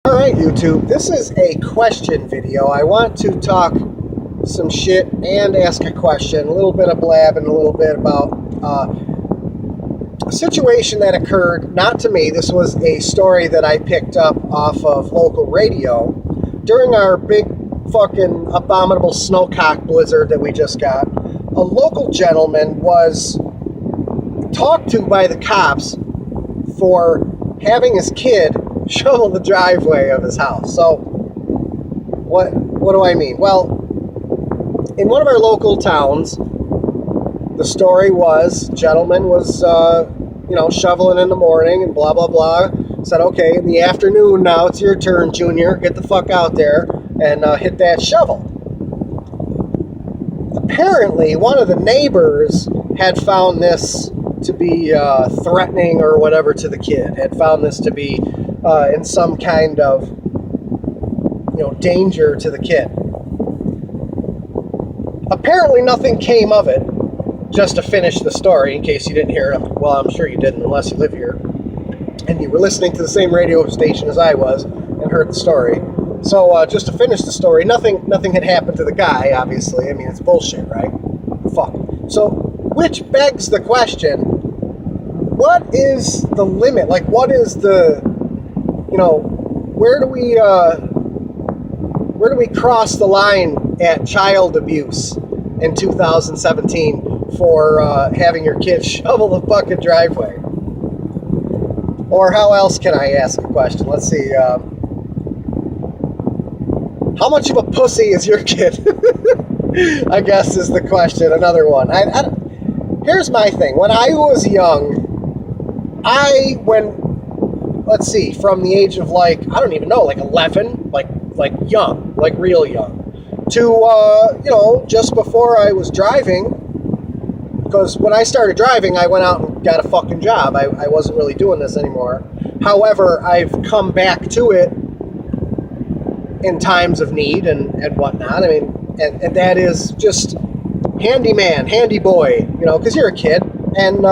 Alright, YouTube, this is a question video. I want to talk some shit and ask a question, a little bit of blab and a little bit about a situation that occurred, not to me. This was a story that I picked up off of local radio during our big fucking abominable snowcock blizzard that we just got. A local gentleman was talked to by the cops for having his kid shovel the driveway of his house. So, what do I mean? Well, in one of our local towns, the story was, gentleman was, shoveling in the morning and blah, blah, blah. Said, okay, in the afternoon now, it's your turn, Junior. Get the fuck out there and hit that shovel. Apparently, one of the neighbors had found this to be threatening or whatever to the kid, had found this to be in some kind of, danger to the kid. Apparently nothing came of it, just to finish the story, in case you didn't hear it. Well, I'm sure you didn't unless you live here. And you were listening to the same radio station as I was and heard the story. So just to finish the story, nothing had happened to the guy, obviously. I mean, it's bullshit, right? Fuck. So, which begs the question, what is the limit? Like, what is the, where do we cross the line at child abuse in 2017 for having your kid shovel the fucking driveway? Or how else can I ask a question? Let's see. How much of a pussy is your kid? I guess is the question. Another one. Here's my thing. When I was young, let's see, from the age of I don't even know, 11, like young, like real young, to, just before I was driving, because when I started driving, I went out and got a fucking job. I wasn't really doing this anymore. However, I've come back to it in times of need and whatnot. I mean, and that is just handyman, handy boy, because you're a kid, and,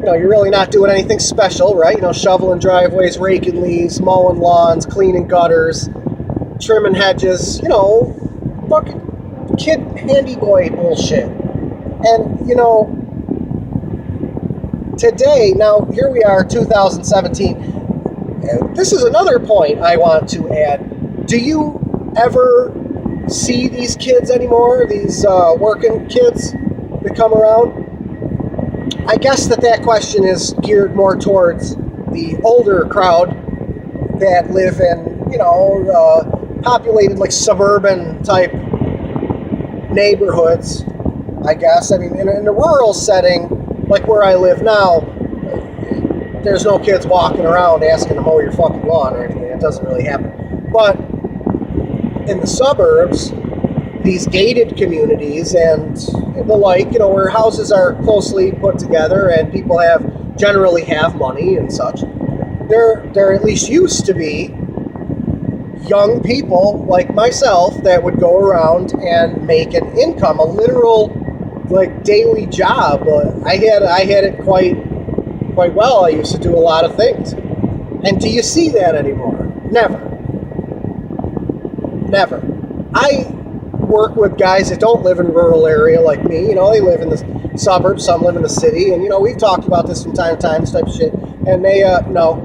you're really not doing anything special, right? Shoveling driveways, raking leaves, mowing lawns, cleaning gutters, trimming hedges, fucking kid handy boy bullshit. And, today, now here we are, 2017. This is another point I want to add. Do you ever see these kids anymore, these working kids that come around? I guess that question is geared more towards the older crowd that live in, populated suburban type neighborhoods, I guess. I mean, in a rural setting, like where I live now, there's no kids walking around asking to mow your fucking lawn or anything. It doesn't really happen. But in the suburbs, these gated communities and the like, where houses are closely put together and people generally have money and such, there at least used to be young people like myself that would go around and make an income, a literal daily job. I had it quite well. I used to do a lot of things. And do you see that anymore? Never. I work with guys that don't live in a rural area like me. They live in the suburbs, some live in the city, and we've talked about this from time to time, this type of shit. And they no.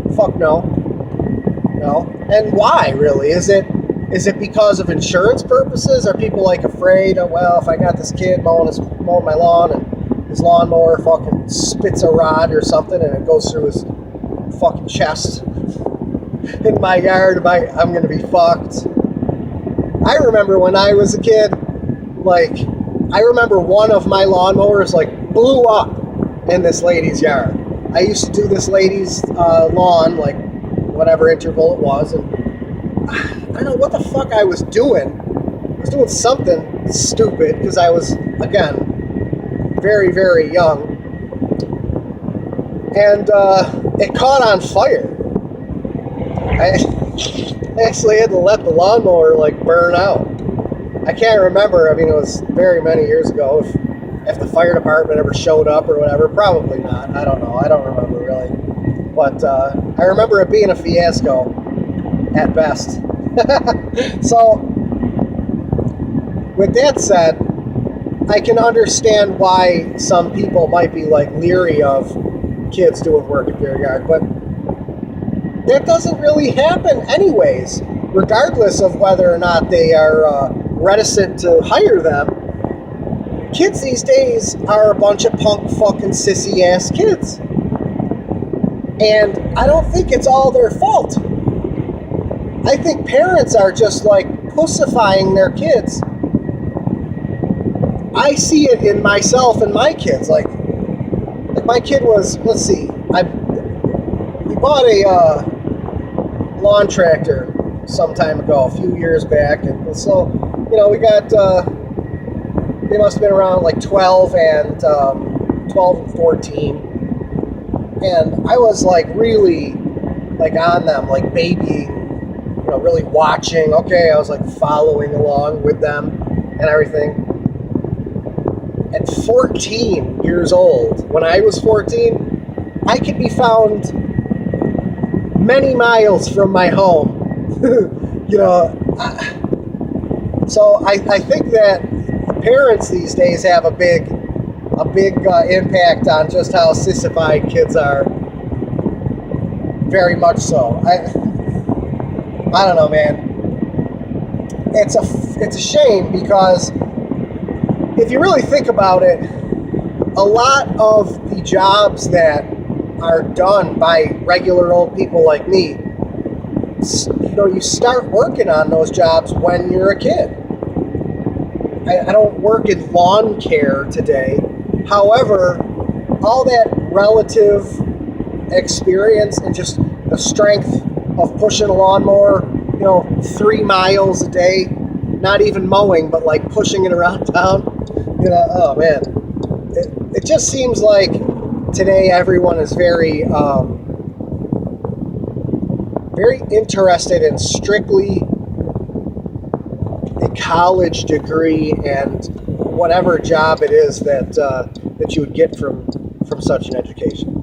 And why, really? Is it because of insurance purposes? Are people afraid, if I got this kid mowing my lawn and his lawnmower fucking spits a rod or something and it goes through his fucking chest in my yard, I'm gonna be fucked. I remember when I was a kid, I remember one of my lawnmowers blew up in this lady's yard. I used to do this lady's lawn, whatever interval it was, and I don't know what the fuck I was doing. I was doing something stupid because I was, again, very, very young. And it caught on fire. I actually had to let the lawnmower burn out. I can't remember. I mean, it was very many years ago. If the fire department ever showed up or whatever, probably not. I don't know. I don't remember really. But I remember it being a fiasco at best. So, with that said, I can understand why some people might be like leery of kids doing work at Beer Yard, but that doesn't really happen anyways, regardless of whether or not they are reticent to hire them. Kids these days are a bunch of punk fucking sissy ass kids. And I don't think it's all their fault. I think parents are just like pussifying their kids. I see it in myself and my kids. Like my kid was, let's see, we bought a lawn tractor some time ago, a few years back, and so, we got, they must have been around like 12 and 14, and I was like really like on them, like babying, really watching. Okay, I was like following along with them and everything. At 14 years old, when I was 14, I could be found many miles from my home. So I think that parents these days have a big impact on just how sissified kids are. Very much so. I don't know, man. It's a shame, because if you really think about it, a lot of the jobs that are done by regular old people like me, you start working on those jobs when you're a kid. I don't work in lawn care today. However, all that relative experience and just the strength of pushing a lawnmower, 3 miles a day, not even mowing, but like pushing it around town, oh man. It just seems like today everyone is very interested in strictly a college degree and whatever job it is that you would get from such an education.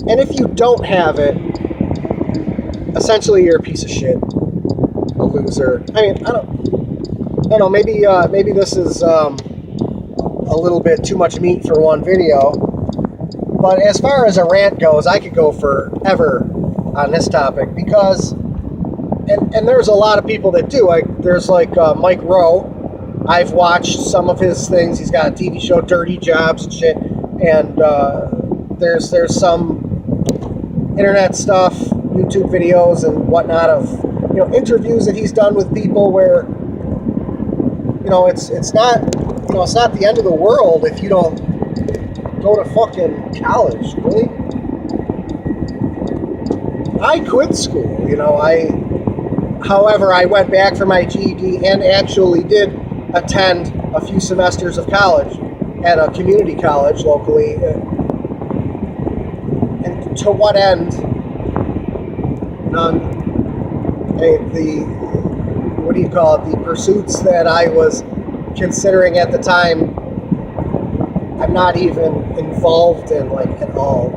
And if you don't have it, essentially you're a piece of shit, a loser. I mean, I don't know. Maybe this is a little bit too much meat for one video. But as far as a rant goes, I could go forever on this topic, because, and there's a lot of people that do. There's like Mike Rowe. I've watched some of his things. He's got a TV show, Dirty Jobs and shit. And there's some internet stuff, YouTube videos and whatnot of interviews that he's done with people where it's not the end of the world if you don't go to fucking college, really. I quit school, however, I went back for my GED and actually did attend a few semesters of college at a community college locally. And to what end? None. The pursuits that I was considering at the time, I'm not even involved in, at all.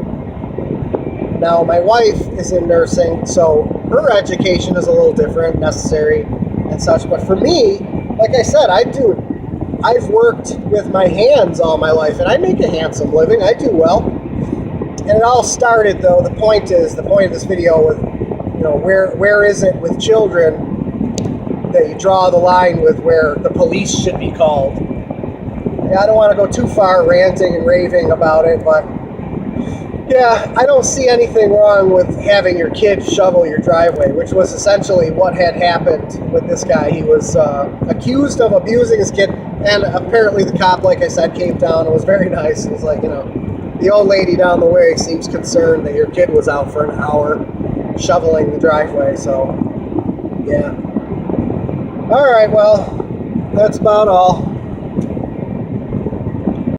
Now, my wife is in nursing, so her education is a little different, necessary and such. But for me, like I said, I've worked with my hands all my life, and I make a handsome living. I do well. And it all started, though, the point of this video with, where is it with children that you draw the line with where the police should be called. I don't want to go too far ranting and raving about it, but yeah, I don't see anything wrong with having your kid shovel your driveway, which was essentially what had happened with this guy. He was accused of abusing his kid, and apparently the cop, like I said, came down and was very nice. It was like, the old lady down the way seems concerned that your kid was out for an hour shoveling the driveway, so yeah. Alright, well, that's about all.